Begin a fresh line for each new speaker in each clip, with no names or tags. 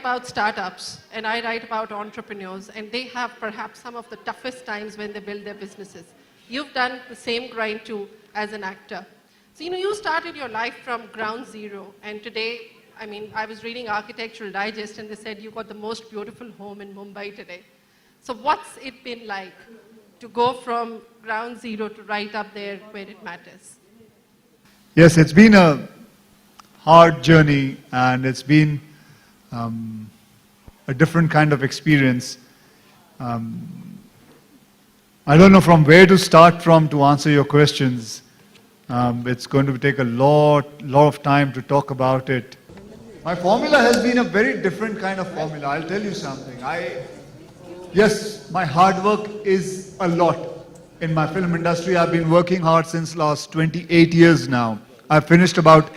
about startups and I write about entrepreneurs, and they have perhaps some of the toughest times when they build their businesses. You've done the same grind too as an actor. So, you started your life from ground zero, and today, I was reading Architectural Digest and they said you got the most beautiful home in Mumbai today. So what's it been like to go from ground zero to right up there where it matters?
Yes, it's been a hard journey, and it's been a different kind of experience. I don't know from where to start from to answer your questions. It's going to take a lot of time to talk about it. My formula has been a very different kind of formula. I'll tell you something. Yes, my hard work is a lot. In my film industry, I've been working hard since last 28 years now. I've finished about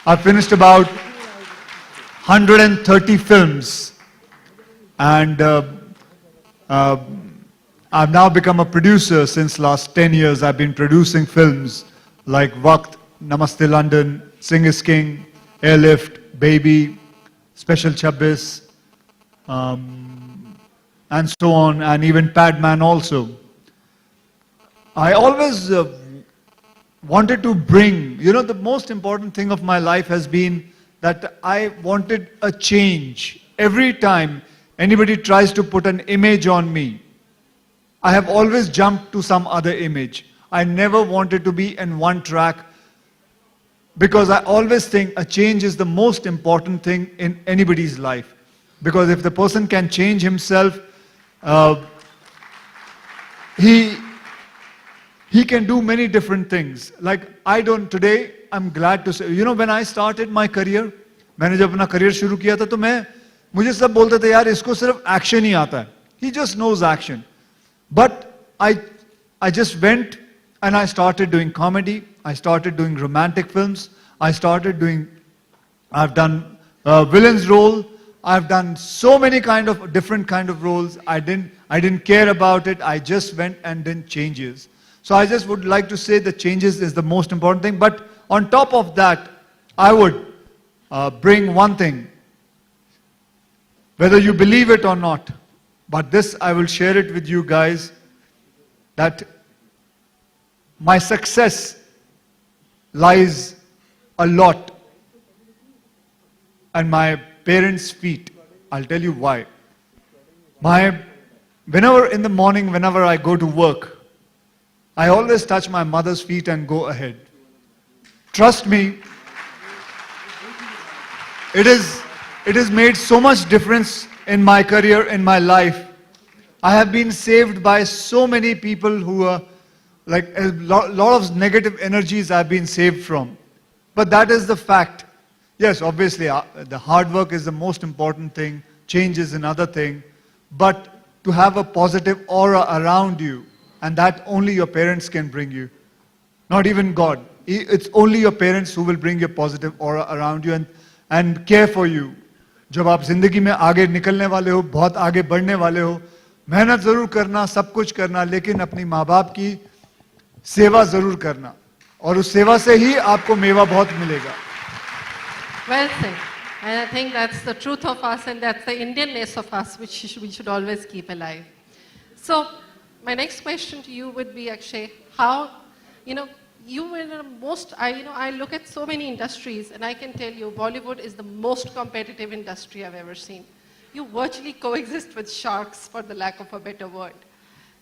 130 films, and I've now become a producer since last 10 years. I've been producing films like Waqt, Namaste London, Sing is King, Airlift, Baby, Special Chabbis, and so on, and even Padman also. I always wanted to bring, the most important thing of my life has been that I wanted a change. Every time anybody tries to put an image on me, I have always jumped to some other image. I never wanted to be in one track, because I always think a change is the most important thing in anybody's life. Because if the person can change himself, he can do many different things. Like today, I'm glad to say, when I started my career, मैंने जब अपना career शुरू किया था, तो मुझे सब बोलते थे, यार इसको सिर्फ action ही आता है. He just knows action. But I just went and I started doing comedy. I started doing romantic films. I've done villain's role. I've done so many different kind of roles. I didn't care about it. I just went and did changes. So I just would like to say that changes is the most important thing. But on top of that, I would bring one thing, whether you believe it or not. But this, I will share it with you guys, that my success lies a lot at my parents' feet. I'll tell you why. Whenever in the morning, whenever I go to work, I always touch my mother's feet and go ahead. Trust me, it has made so much difference in my career, in my life. I have been saved by so many people who are like a lot of negative energies I've been saved from. But that is the fact. Yes, obviously, the hard work is the most important thing. Change is another thing. But to have a positive aura around you, and that only your parents can bring you. Not even God. It's only your parents who will bring your positive aura around you and care for you. जब आप जिंदगी में आगे निकलने वाले हो, बहुत आगे बढ़ने वाले हो, मेहनत जरूर करना, सब कुछ करना, लेकिन अपनी माँ बाप की सेवा जरूर करना, और उस सेवा से ही आपको मेवा बहुत मिलेगा.
Well said. And I think that's the truth of us, and that's the Indianness of us, which we should always keep alive. So, my next question to you would be, Akshay, how, you were the most, I look at so many industries, and I can tell you, Bollywood is the most competitive industry I've ever seen. You virtually coexist with sharks, for the lack of a better word.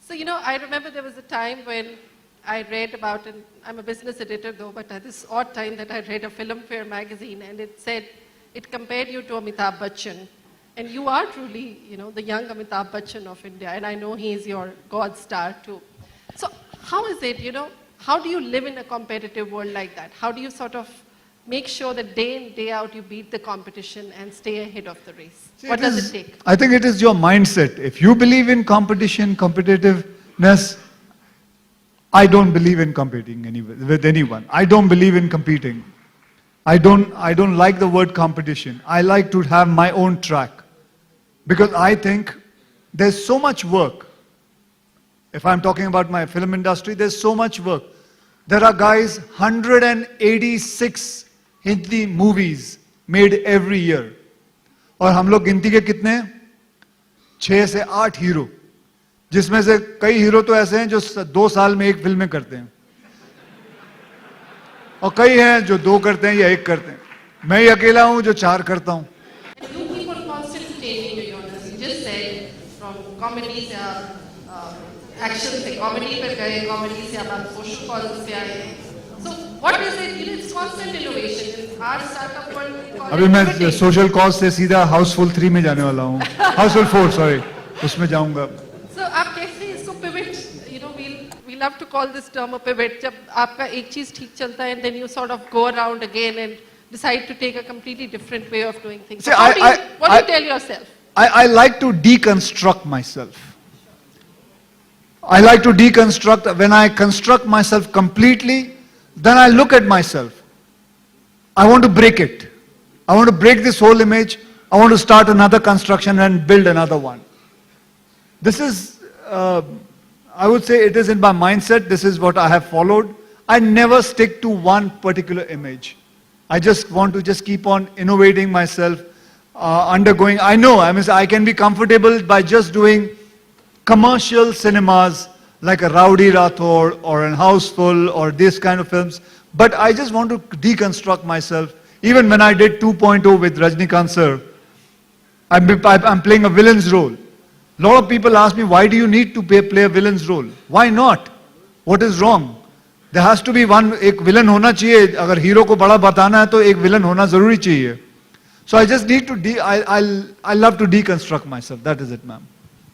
So, I remember there was a time when I read about, and I'm a business editor though, but at this odd time that I read a Filmfare magazine, and it said, it compared you to Amitabh Bachchan. And you are truly, the young Amitabh Bachchan of India, and I know he is your God star too. So how is it, how do you live in a competitive world like that? How do you sort of make sure that day in, day out you beat the competition and stay ahead of the race? What does it take?
I think it is your mindset. If you believe in competition, competitiveness, I don't believe in competing with anyone. I don't believe in competing. I don't like the word competition. I like to have my own track. Because I think there's so much work. If I'm talking about my film industry, there's so much work. There are guys, 186 Hindi movies made every year. और हम लोग गिनती के कितने हैं? 6 से 8 hero, जिसमें से कई हीरो तो ऐसे हैं जो 2 साल में एक फिल्म में करते हैं, और कई हैं जो 2 करते हैं या 1 करते हैं. मैं ही अकेला हूं जो 4 करता हूं.
You keep on constantly changing your genres. You just said from comedy से action से comedy पे गए, comedy से आप social causes पे आए. So what is it? You know, it's constant innovation. In our startup world, we call
अभी
it
मैं
pivoting.
सोशल कॉज से सीधा हाउसफुल 3 में जाने वाला हूं. हाउसफुल 4 सॉरी, उसमें जाऊंगा.
So आप कैसे इसको pivot? You know, we love to call this term a pivot. जब आपका एक चीज ठीक चलता है, and then you sort of go around again and decide to take a completely different way of doing things.
See,
So what do you tell yourself?
I like to deconstruct myself. I like to deconstruct. When I construct myself completely, then I look at myself. I want to break it. I want to break this whole image. I want to start another construction and build another one. This is, I would say it is in my mindset. This is what I have followed. I never stick to one particular image. I just want to just keep on innovating myself, undergoing. I know, I can be comfortable by just doing commercial cinemas like a Rowdy Rathod or an Houseful or this kind of films. But I just want to deconstruct myself. Even when I did 2.0 with Rajnikant sir, I'm playing a villain's role. A lot of people ask me, why do you need to play a villain's role? Why not? What is wrong? There has to be one, एक villain होना चाहिए. अगर hero को बड़ा बताना है तो एक villain होना जरूरी चाहिए. So I just need to, I love to deconstruct myself. That is it, ma'am.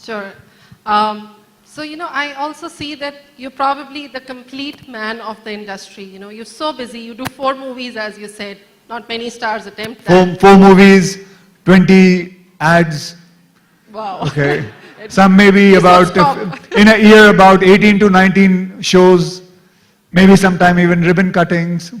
Sure. So, you know, I also see that you're probably the complete man of the industry. You know, you're so busy. You do 4 movies, as you said. Not many stars attempt that.
4 movies, 20 ads.
Wow.
Okay. Some maybe
Please don't
about,
stop.
in a year, about 18 to 19 shows. Maybe sometime even ribbon cuttings.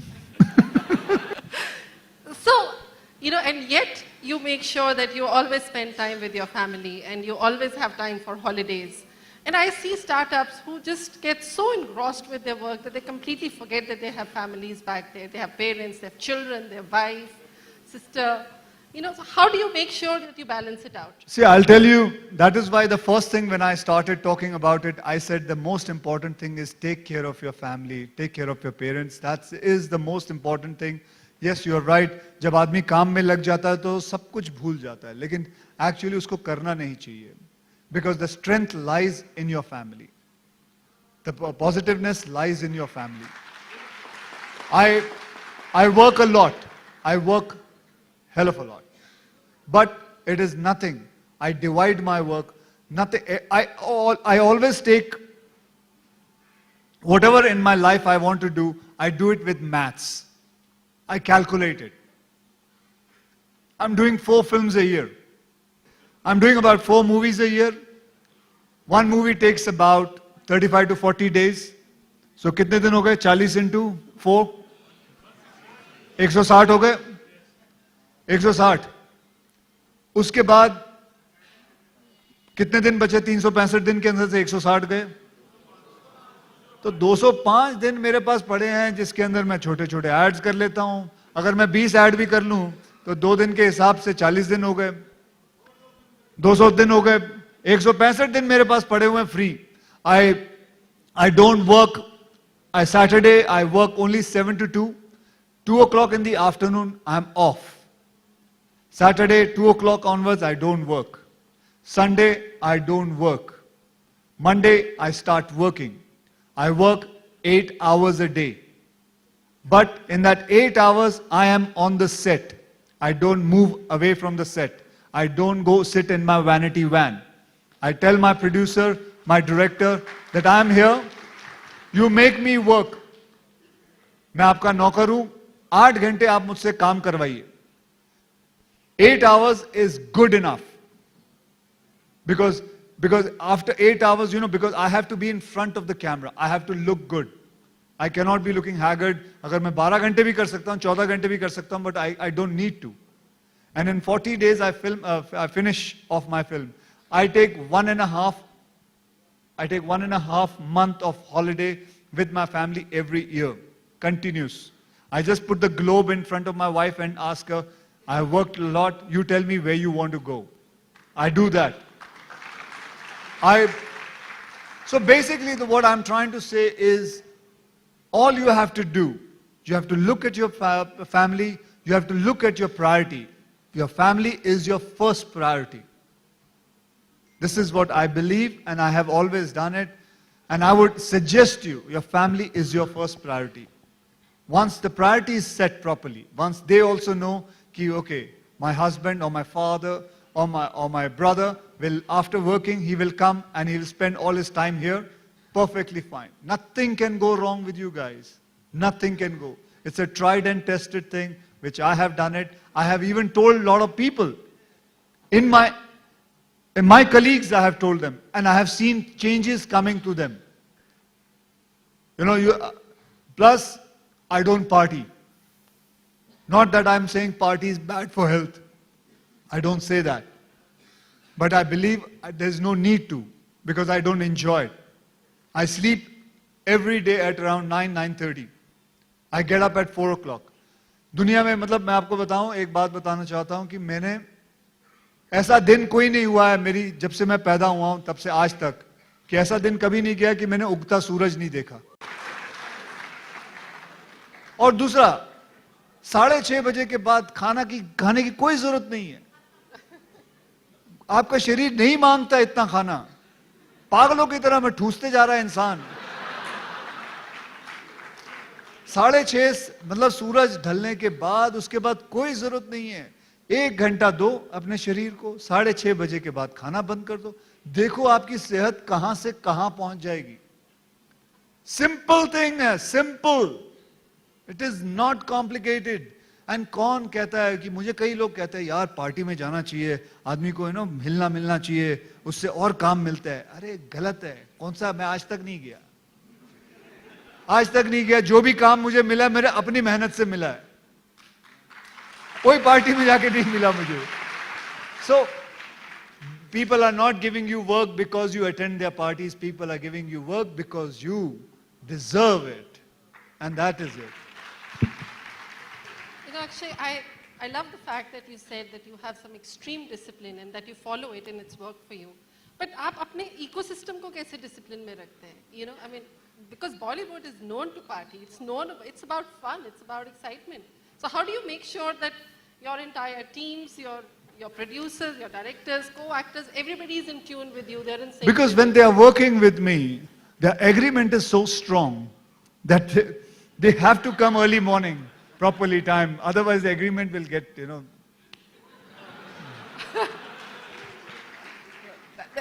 So, you know, and yet you make sure that you always spend time with your family and you always have time for holidays. And I see startups who just get so engrossed with their work that they completely forget that they have families back there. They have parents, they have children, their wife, sister. You know, so how do you make sure that you balance it out?
See, I'll tell you, that is why the first thing when I started talking about it, I said the most important thing is take care of your family, take care of your parents. That is the most important thing. Yes, you are right. जब आदमी काम में लग जाता है तो सब कुछ भूल जाता है. लेकिन actually उसको करना नहीं चाहिए. Because the strength lies in your family. The positiveness lies in your family. I work a lot. I work hell of a lot. But it is nothing. I divide my work. Nothing. I always take whatever in my life I want to do, I do it with maths. I calculate it. I'm doing 4 films a year. I'm doing about 4 movies a year. One movie takes about 35 to 40 days. So कितने दिन हो गए? 40 into 4? 160 हो गए? 160. उसके बाद कितने दिन बचे? 365 दिन के अंदर से 160 गए. तो 205 दिन मेरे पास पड़े हैं जिसके अंदर मैं छोटे छोटे एड्स कर लेता हूं. अगर मैं 20 ऐड भी कर लूं तो 2 दिन के हिसाब से 40 दिन हो गए, 200 दिन हो गए. 165 दिन मेरे पास पड़े हुए हैं free. I don't work. Saturday I work only 7 to 2. 2 o'clock in the afternoon I'm off. Saturday 2 o'clock onwards I don't work. Sunday I don't work. Monday I start working. I work 8 hours a day. But in that 8 hours I am on the set. I don't move away from the set. I don't go sit in my vanity van. I tell my producer, my director that I am here. You make me work. मैं आपका नौकर हूं. 8 घंटे आप मुझसे काम करवाइए. 8 hours is good enough. Because after 8 hours, you know, because I have to be in front of the camera. I have to look good. I cannot be looking haggard. अगर मैं 12 घंटे भी कर सकता हूं, 14 घंटे भी कर सकता हूं, but I don't need to. And in 40 days I finish off my film. I take 1.5 month of holiday with my family every year. Continuous. I just put the globe in front of my wife and ask her, I have worked a lot. You tell me where you want to go. I do that. So basically what I'm trying to say is, all you have to do, you have to look at your family, you have to look at your priority. Your family is your first priority. This is what I believe, and I have always done it. And I would suggest you, your family is your first priority. Once the priority is set properly, once they also know, ki, okay, my husband or my father or my brother will, after working, he will come and he will spend all his time here, perfectly fine. Nothing can go wrong with you guys. Nothing can go. It's a tried and tested thing, which I have done it. I have even told a lot of people. In my colleagues, I have told them, and I have seen changes coming to them. Plus, I don't party. Not that I'm saying party is bad for health. I don't say that. But I believe there's no need to, because I don't enjoy it. I sleep every day at around 9:30. I get up at 4 o'clock. दुनिया में मतलब मैं आपको बताऊं, एक बात बताना चाहता हूं कि मैंने ऐसा दिन कोई नहीं हुआ है मेरी जब से मैं पैदा हुआ हूं तब से आज तक कि ऐसा दिन कभी नहीं गया कि मैंने उगता सूरज नहीं देखा. और दूसरा, 6:30 बजे के बाद खाने की कोई जरूरत नहीं है. आपका शरीर नहीं मांगता इतना खाना. पागलों की तरह में ठूसते जा रहा है इंसान. 6:30 मतलब सूरज ढलने के बाद, उसके बाद कोई जरूरत नहीं है. 1 घंटा दो अपने शरीर को. 6:30 बजे के बाद खाना बंद कर दो. देखो आपकी सेहत कहां से कहां पहुंच जाएगी. सिंपल थिंग है, simple. It is not complicated. And कौन कहता है कि मुझे कई लोग कहते हैं यार पार्टी में जाना चाहिए, आदमी को हिलना मिलना चाहिए, उससे और काम मिलता है. अरे गलत है. कौन सा? मैं आज तक नहीं गया. आज तक नहीं गया. जो भी काम मुझे मिला मेरे अपनी मेहनत से मिला है. कोई पार्टी में जाके नहीं मिला मुझे. So people are not giving you work because you attend their parties. People are giving you work because you deserve it, and that is it.
Akshay, I love the fact that you said that you have some extreme discipline and that you follow it and it's worked for you. But आप अपने ecosystem को कैसे discipline में रखते हैं? I mean, because Bollywood is known to party. It's about fun. It's about excitement. So how do you make sure that your entire teams, your producers, your directors, co-actors, everybody is in tune with you? They're in sync.
Because when they are working with me, the agreement is so strong that they have to come early morning, properly timed. Otherwise, the agreement will get,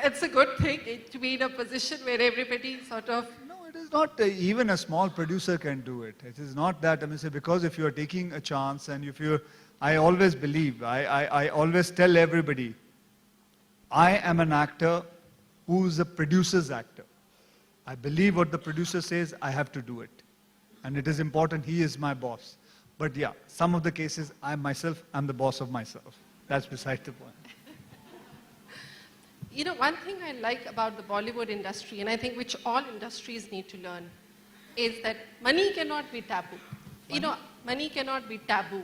It's a good thing to be in a position where everybody sort of...
No, it is not. Even a small producer can do it. It is not that. I mean, say, because if you are taking a chance and if you're... I always believe, I always tell everybody, I am an actor who's a producer's actor. I believe what the producer says, I have to do it. And it is important, he is my boss. But yeah, some of the cases, I myself am the boss of myself. That's beside the point.
One thing I like about the Bollywood industry, and I think which all industries need to learn, is that money cannot be taboo. Money cannot be taboo.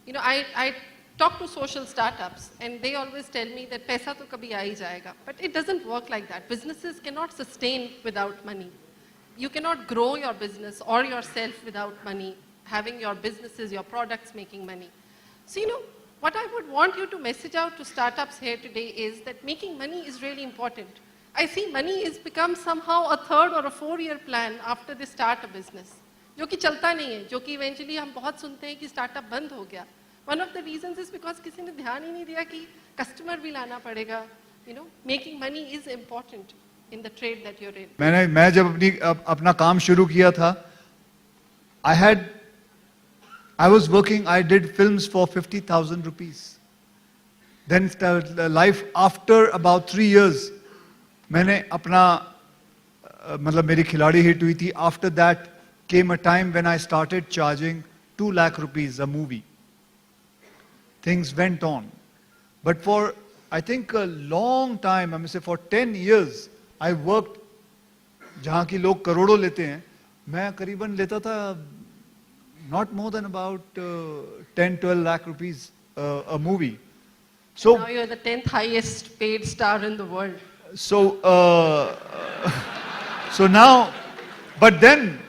I talk to social startups, and they always tell me that paisa to kabhi aa hi jayega. But it doesn't work like that. Businesses cannot sustain without money. You cannot grow your business or yourself without money, having your businesses, your products making money. So, what I would want you to message out to startups here today is that making money is really important. I see money has become somehow a 3rd or a 4-year plan after they start a business. जो कि चलता नहीं है, जो कि eventually हम बहुत सुनते हैं कि startup बंद हो गया. One of the reasons is because किसी ने ध्यान ही नहीं दिया कि customer भी लाना पड़ेगा. Making money is important in the trade that you're in.
मैं जब अपना काम शुरू किया था, I was working, I did films for 50,000 rupees. Then life after about 3 years, मैंने अपना मतलब मेरी खिलाड़ी हिट हुई थी. After that came a time when I started charging 2 lakh rupees a movie. Things went on. But for, I think, a long time, I mean, say for 10 years, I worked, जहाँ की लोग करोड़ों लेते हैं, मैं करीबन लेता था not more than about 10-12 lakh rupees a movie. So,
Now you're the 10th highest paid star in the world.
so, so now, but then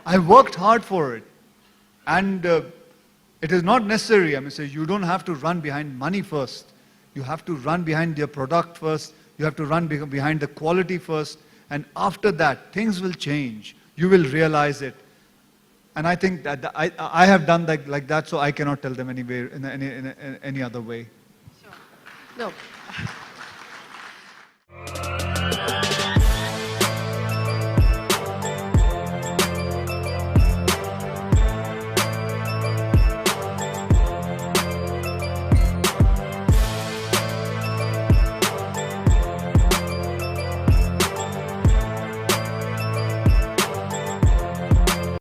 I worked hard for it. And it is not necessary. I mean, say, you don't have to run behind money first. You have to run behind your product first. You have to run behind the quality first. And after that, things will change. You will realize it. And I think that I have done like that, so I cannot tell them anywhere in any other way.
Sure. No.